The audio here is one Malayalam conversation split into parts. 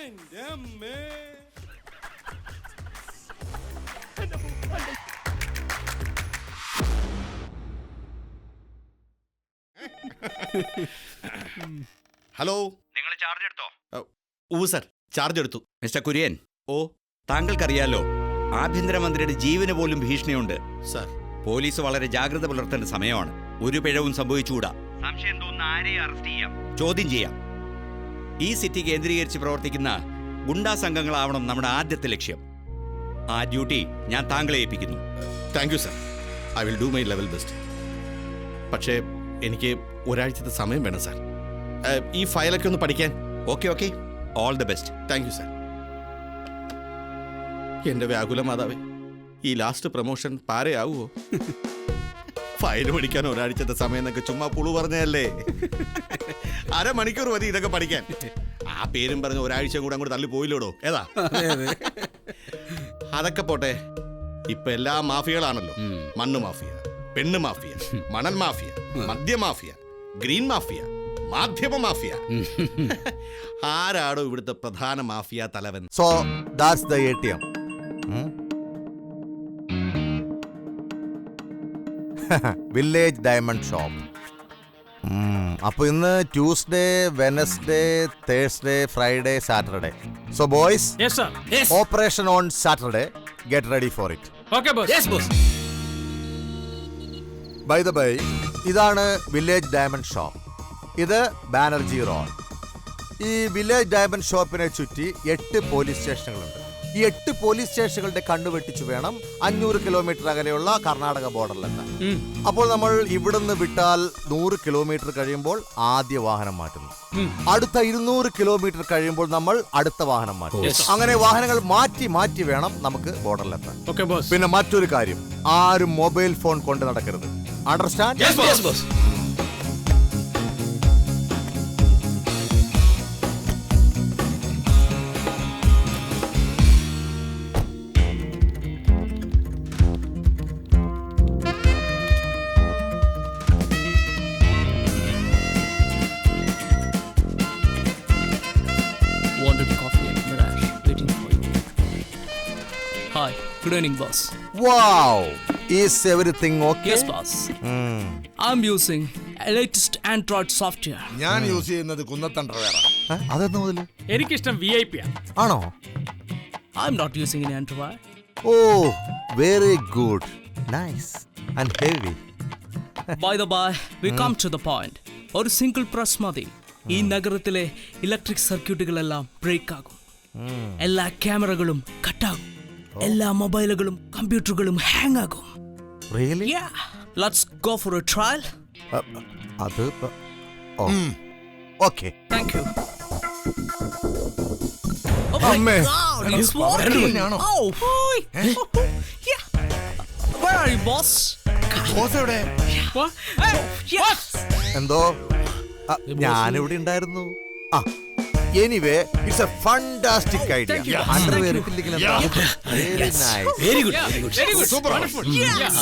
ഹലോ, നിങ്ങൾ ചാർജ് എടുത്തോ? സർ, ചാർജ് എടുത്തു. മിസ്റ്റർ കുര്യൻ, ഓ താങ്കൾക്കറിയാലോ ആഭ്യന്തരമന്ത്രിയുടെ ജീവന് പോലും ഭീഷണിയുണ്ട്. സർ, പോലീസ് വളരെ ജാഗ്രത പുലർത്തേണ്ട സമയമാണ്. ഒരു പിഴവും സംഭവിച്ചുകൂടാ. സംശയം തോന്നുന്ന ആരെയും അറസ്റ്റ് ചെയ്യാം, ചോദ്യം ചെയ്യാം. ഈ സിറ്റി കേന്ദ്രീകരിച്ച് പ്രവർത്തിക്കുന്ന ഗുണ്ടാ സംഘങ്ങളാവണം നമ്മുടെ ആദ്യത്തെ ലക്ഷ്യം. ആ ഡ്യൂട്ടി ഞാൻ താങ്കളെ ഏൽപ്പിക്കുന്നു. Thank you sir. I will do my level best. പക്ഷേ എനിക്ക് ഒരാഴ്ചത്തെ സമയം വേണം സാർ, ഈ ഫയലൊക്കെ ഒന്ന് പഠിക്കാൻ. Okay, all the best. Thank you sir. എന്റെ വ്യാകുല മാതാവേ, ഈ ലാസ്റ്റ് പ്രൊമോഷൻ പാരയാവുമോ? ഫയൽ പഠിക്കാൻ ഒരാഴ്ചത്തെ സമയം എന്നൊക്കെ ചുമ്മാ പുളു പറഞ്ഞതല്ലേ. അരമണിക്കൂർ മതി ഇതൊക്കെ പഠിക്കാൻ. ആ പേരും പറഞ്ഞ് ഒരാഴ്ച കൂടെ അങ്ങോട്ട് തള്ളി പോയില്ലോടോ. ഏതാ? അതൊക്കെ പോട്ടെ, ഇപ്പൊ എല്ലാ മാഫിയകളാണല്ലോ. മണ്ണ് മാഫിയ, പെണ്ണ് മാഫിയ, മണൽ മാഫിയ, മദ്യ മാഫിയ, ഗ്രീൻ മാഫിയ, മാധ്യമ മാഫിയ. ആരാടോ ഇവിടുത്തെ പ്രധാന മാഫിയ തലവൻ? So that's the ATM. Village diamond shop. അപ്പൊ ഇന്ന് Tuesday, Wednesday, Thursday, Friday, Saturday. So boys, operation on Saturday. Get ready for it. Okay, boss. Yes, boss. By the by, ഇതാണ് വില്ലേജ് ഡയമണ്ട് ഷോപ്പ്. ഇത് ബാനർജി റോഡ്. ഈ വില്ലേജ് ഡയമണ്ട് ഷോപ്പിനെ ചുറ്റി 8 പോലീസ് സ്റ്റേഷനുകളുണ്ട്. ഈ 8 പോലീസ് സ്റ്റേഷനുകളുടെ കണ്ണുവെട്ടിച്ചു വേണം 500 കിലോമീറ്റർ അകലെയുള്ള കർണാടക ബോർഡറിലെത്താൻ. അപ്പോൾ നമ്മൾ ഇവിടുന്ന് വിട്ടാൽ 100 കിലോമീറ്റർ കഴിയുമ്പോൾ ആദ്യ വാഹനം മാറ്റുന്നു. അടുത്ത 200 കിലോമീറ്റർ കഴിയുമ്പോൾ നമ്മൾ അടുത്ത വാഹനം മാറ്റും. അങ്ങനെ വാഹനങ്ങൾ മാറ്റി മാറ്റി വേണം നമുക്ക് ബോർഡറിലെത്താൻ. പിന്നെ മറ്റൊരു കാര്യം, ആരും മൊബൈൽ ഫോൺ കൊണ്ട് നടക്കരുത്. Understand? Wanted coffee and Mirage waiting for you. Hi, good evening, boss. Wow, is everything okay? Yes, boss. I'm using latest Android software. ഞാൻ യൂസ് ചെയ്യുന്നത് കുന്നത്തണ്ടർവേറാ. അതെന്താ മുതല്? എനിക്കിഷ്ടം VIP ആണോ? I'm not using an Android. Oh, very good, nice and heavy. By the by, we come to the point. ഒരു സിംഗിൾ പ്രസ് മതി, ഈ നഗരത്തിലെ ഇലക്ട്രിക് സർക്യൂട്ടുകളെല്ലാം ബ്രേക്ക് ആകും, എല്ലാ ക്യാമറകളും കട്ടാകും, എല്ലാ മൊബൈലുകളും കമ്പ്യൂട്ടറുകളും ഹാങ് ആകും. Really? Yeah, let's go for a trial. അത് okay. Thank you. Oh my God, it's working. Oh, yeah. Where are you, boss? Boss എവിടെ? What? Yes. എന്തോ ഞാനിവിടെ ഉണ്ടായിരുന്നു. Anyway, it's a fantastic idea. Underwear ഇട്ടില്ലെങ്കിൽ very nice. Very good. Very good. Super. Wonderful. Yes.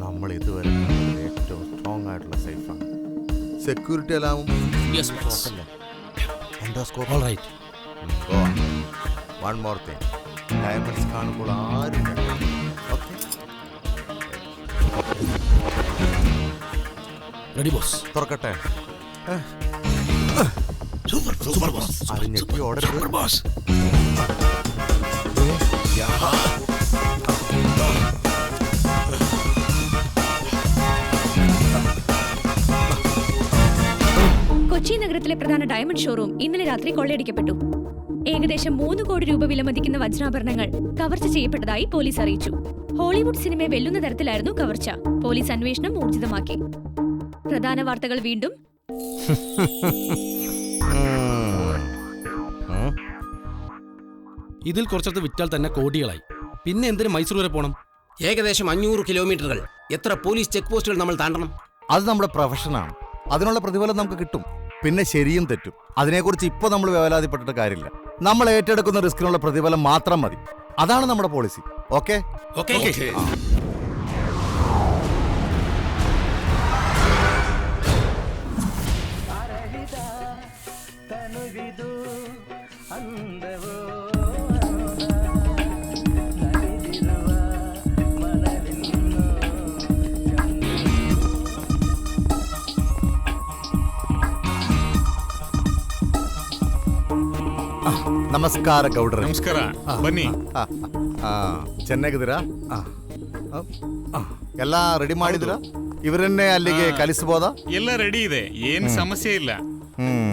നമ്മൾ ഇതുവരെ ഏറ്റവും സ്ട്രോങ് ആയിട്ടുള്ള സേഫാണ്. സെക്യൂരിറ്റി അലാവും. Yes, boss. Endoscope. All right. Go on. One more thing. Diamonds കാണുമ്പോൾ ആരും Ready, boss. തുറക്കട്ടെ. Super, boss. അത് ഞെട്ടി ഓടരുത്. Super, boss. കൊച്ചി നഗരത്തിലെ പ്രധാന ഡയമണ്ട് ഷോറൂം ഇന്നലെ രാത്രി കൊള്ളയടിക്കപ്പെട്ടു. ഏകദേശം 3 കോടി രൂപ വിലമതിക്കുന്ന വജ്രാഭരണങ്ങൾ കവർച്ച ചെയ്യപ്പെട്ടതായി പോലീസ് അറിയിച്ചു. ഹോളിവുഡ് സിനിമയെ വെല്ലുന്ന തരത്തിലായിരുന്നു കവർച്ച. പോലീസ് അന്വേഷണം ഊർജിതമാക്കി. പ്രധാന വാർത്തകൾ വീണ്ടും. ഇതിൽ കുറച്ചടുത്ത് വിറ്റാൽ തന്നെ കോടികളായി. പിന്നെ എന്തിനു മൈസൂർ വരെ പോകണം? ഏകദേശം 500 കിലോമീറ്ററുകൾ. എത്ര പോലീസ് ചെക്ക് പോസ്റ്റുകൾ നമ്മൾ താണ്ടണം? അത് നമ്മുടെ പ്രൊഫഷനാണ്. അതിനുള്ള പ്രതിഫലം നമുക്ക് കിട്ടും. പിന്നെ ശരിയും തെറ്റും അതിനെക്കുറിച്ച് ഇപ്പോൾ നമ്മൾ വേവലാതിപ്പെട്ടിട്ട് കാര്യമില്ല. നമ്മൾ ഏറ്റെടുക്കുന്ന റിസ്കിനുള്ള പ്രതിഫലം മാത്രം മതി. അതാണ് നമ്മുടെ പോളിസി. ഓക്കെ? ഓക്കെ. ನಮಸ್ಕಾರ ಗೌಡ್ರೆ. ನಮಸ್ಕಾರ, ಬನ್ನಿ. ಚೆನ್ನಾಗಿದ್ದೀರಾ? ಎಲ್ಲ ರೆಡಿ ಮಾಡಿದಿರಾ? ಇವರನ್ನೇ ಅಲ್ಲಿಗೆ ಕಲಿಸಬಹುದಾ? ಎಲ್ಲ ರೆಡಿ ಇದೆ, ಏನ್ ಸಮಸ್ಯೆ ಇಲ್ಲ.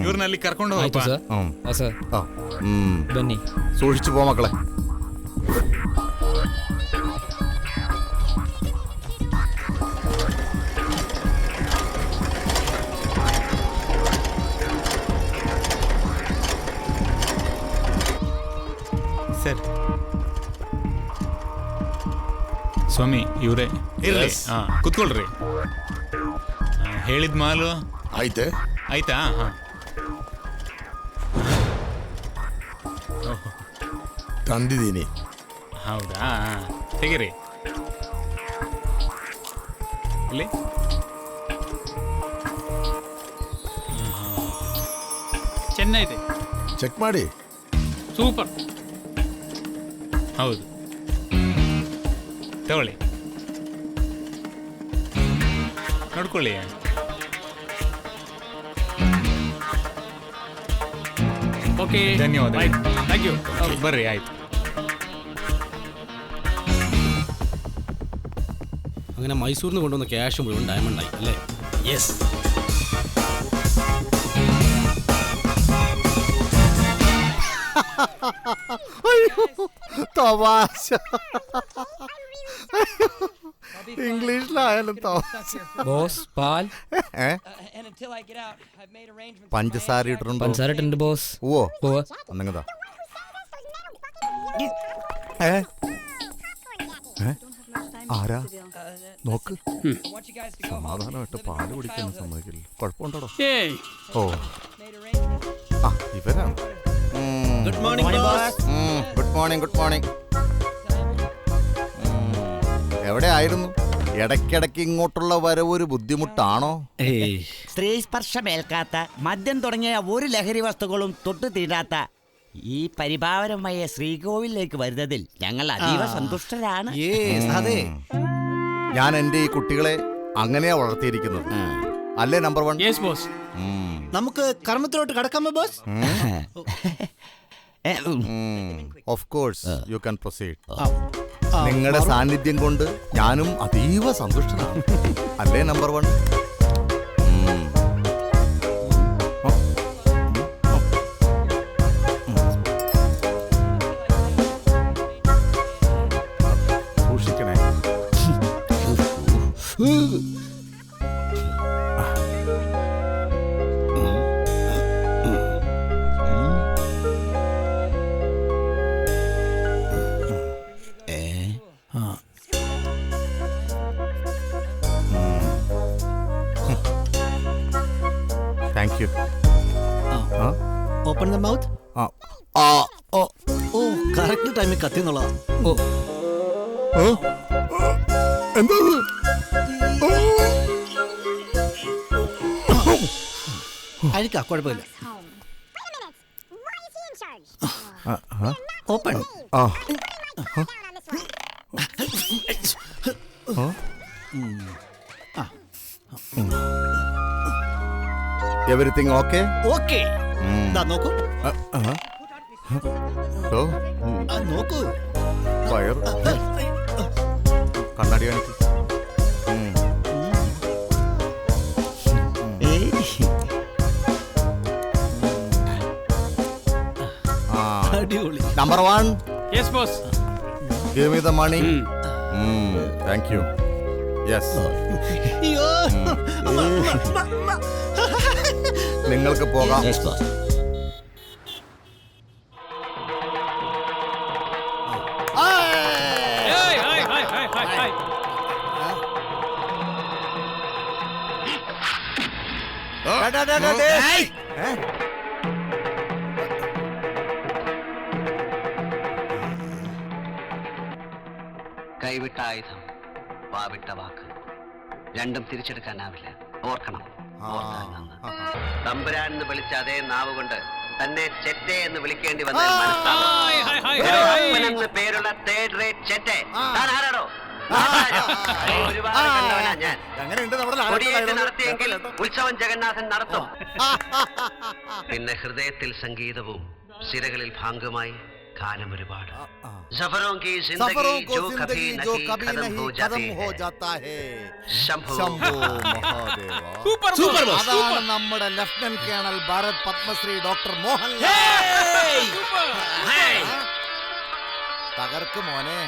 ಇವ್ರನ್ನ ಅಲ್ಲಿ ಕರ್ಕೊಂಡು ಹೋಗಪ್ಪ. ಬನ್ನಿ. സൂക്ഷിച്ചു പോ മക്കളെ. ಸರ್ ಸ್ವಾಮಿ ಇವ್ರೆ ಇರ್ಲಿ. ಕುತ್ಕೊಳ್ರಿ. ಹೇಳಿದ ಮಾಲು ಆಯ್ತೆ? ಆಯ್ತಾ? ತಂದಿದ್ದೀನಿ. ಹೌದಾ? ತೆಗೀರಿ. ಇಲ್ಲಿ ಚೆನ್ನಾಗಿದೆ. ಚೆಕ್ ಮಾಡಿ. ಸೂಪರ್. ಹೌದು, ತಗೊಳ್ಳಿ, ನೋಡ್ಕೊಳ್ಳಿ. ಓಕೆ, ಧನ್ಯವಾದ. Thank you. ಬರ್ರಿ, ಆಯ್ತು. അങ്ങനെ മൈസൂരിൽ നിന്ന് കൊണ്ടുവന്ന ക്യാഷ് മുഴുവൻ ഡയമണ്ടായി അല്ലേ? യെസ്. തമാശ. ഇംഗ്ലീഷിലായാലും തമാശ. ബോസ് പാൽ പഞ്ചസാര ഇട്ടിട്ടുണ്ടോ? പഞ്ചസാരട്ടുണ്ട് ബോസ്. ഓ അന്നെങ്ങതാ. ആരാ നോക്ക്. സമാധാനമായിട്ട് പാല് കുടിക്കാൻ സമ്മതിക്കില്ല. കുഴപ്പമുണ്ടോ? ഓ ആ ഇവരാണ്. Good morning boss. Good morning. Good morning. എവിടെ ആയിരുന്നു? ഇടയ്ക്കിടയ്ക്ക് ഇങ്ങോട്ടുള്ള വരവ് ഒരു ബുദ്ധിമുട്ടാണോ? സ്ത്രീ സ്പർശമേൽക്കാത്ത, മദ്യം തുടങ്ങിയ ഒരു ലഹരി വസ്തുക്കളും തൊട്ടു തീരാത്ത ഈ പരിഭാവനമായ ശ്രീകോവിലേക്ക് വരുന്നതിൽ ഞങ്ങൾ അതീവ സന്തുഷ്ടരാണ്. അതെ, ഞാൻ എൻ്റെ ഈ കുട്ടികളെ അങ്ങനെയാ വളർത്തിയിരിക്കുന്നത്. അല്ലേ നമ്പർ 1? Yes boss. നമുക്ക് കർമ്മത്തിലോട്ട് കടക്കാമോ boss? Of course you can proceed. നിങ്ങളുടെ സാന്നിധ്യം കൊണ്ട് ഞാനും അതീവ സന്തുഷ്ടനാണ്. അല്ലേ നമ്പർ 1? സൂക്ഷിക്കണേ. Thank you. Open the mouth. Oh correct ടൈമിൽ കത്തിന്നുള്ളതാ. എന്താ അഴിക്കാ, കുഴപ്പമില്ല. ഓപ്പൺ. Everything okay? ഓക്കെ. നോക്കൂ, നോക്കൂ. വയർ കണ്ണാടി കാണിക്കും. അടിപൊളി. Number 1, yes boss. give me the money. Thank you. Yes. നിങ്ങൾക്ക് പോകാം. Yes boss. കൈവിട്ട ആയുധം, വാവിട്ട വാക്ക്, രണ്ടും തിരിച്ചെടുക്കാനാവില്ല. ഓർക്കണം. തമ്പുരാൻ എന്ന് വിളിച്ച അതേ നാവ് കൊണ്ട് തന്നെ ചെറ്റെ എന്ന് വിളിക്കേണ്ടി വന്നാൽ മനസ്സാവുമെന്ന് പേരുള്ള തേർഡ് റേറ്റ് ചെറ്റെ. താൻ ആരാടോ? ഒരുപാട് കണ്ടവനാ ഞാൻ. കൊടിയേറ്റ് നടത്തിയെങ്കിൽ ഉത്സവം ജഗന്നാഥൻ നടത്തും. പിന്നെ ഹൃദയത്തിൽ സംഗീതവും സിരകളിൽ ഭാംഗമായി കാലം ഒരുപാട്. സഫറോं की जिंदगी जो कभी नहीं खत्म हो जाता है. ശംഭോ മഹാദേവ. അതാണ് നമ്മുടെ lieutenant colonel Bharat Padmashri doctor Mohanlal. തകർക്ക് മോനെ.